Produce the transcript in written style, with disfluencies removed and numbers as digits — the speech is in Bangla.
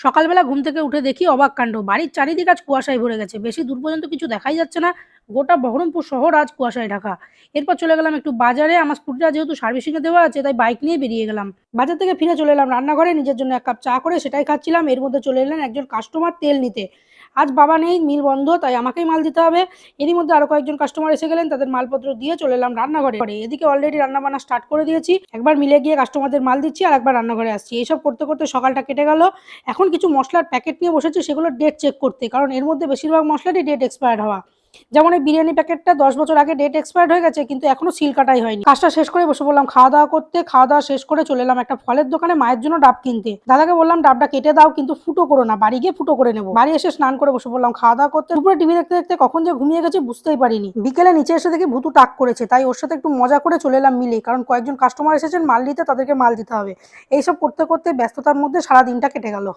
সকালবেলা ঘুম থেকে উঠে দেখি অবাক কাণ্ড, বাড়ির চারিদিক আজ কুয়াশায় ভরে গেছে। বেশি দূর পর্যন্ত কিছু দেখাই যাচ্ছে না। গোটা বহরমপুর শহর আজ কুয়াশায় ঢাকা। এরপর চলে গেলাম একটু বাজারে। আমার স্কুটিটা যেহেতু সার্ভিসিং এ দেওয়া আছে, তাই বাইক নিয়ে বেরিয়ে গেলাম। বাজার থেকে ফিরে চলে এলাম রান্নাঘরে, নিজের জন্য এক কাপ চা করে সেটাই খাচ্ছিলাম। এর মধ্যে চলে এলেন একজন কাস্টমার তেল নিতে। আজ বাবা নেই, মিল বন্ধ, তাই আমাকেই মাল দিতে হবে। এরই মধ্যে আরো কয়েকজন কাস্টমার এসে গেলেন, তাদের মালপত্র দিয়ে চলে এলাম রান্নাঘরে। এদিকে অলরেডি রান্না বান্না স্টার্ট করে দিয়েছি। একবার মিলে গিয়ে কাস্টমারদের মাল দিচ্ছি, আর একবার রান্নাঘরে আসছি। এইসব করতে করতে সকালটা কেটে গেল। এখন কিছু মসলার প্যাকেট নিয়ে বসেছি, সেগুলোর ডেট চেক করতে, কারণ এর মধ্যে বেশিরভাগ মসলারই ডেট এক্সপায়ার্ড হওয়া। যেমন এই বিরিয়ানি প্যাকেটটা 10 বছর আগে ডেট এক্সপায়ার্ড হয়ে গেছে, কিন্তু এখনো সিল কাটাই হয়নি। কাজটা শেষ করে বসে বললাম খাওয়া দাওয়া করতে। খাওয়া দাওয়া শেষ করে চলে এলাম একটা ফলের দোকানে মায়ের জন্য ডাব কিনতে। দাদাকে বললাম ডাবটা কেটে দাও, কিন্তু ফুটো করো না, বাড়ি গিয়ে ফুটো করে নেবো। বাড়ি এসে স্নান করে বসে বললাম খাওয়া দাওয়া করতে। দুপুরে টিভি দেখতে দেখতে কখন যে ঘুমিয়ে গেছে বুঝতেই পারিনি। বিকেলে নিচে এসে দেখি ভুতু টাক করেছে, তাই ওর সাথে একটু মজা করে চলে এলাম মিলে, কারণ কয়েকজন কাস্টমার এসেছেন মাল নিতে, তাদেরকে মাল দিতে হবে। এইসব করতে করতে ব্যস্ততার মধ্যে সারা দিনটা কেটে গেল।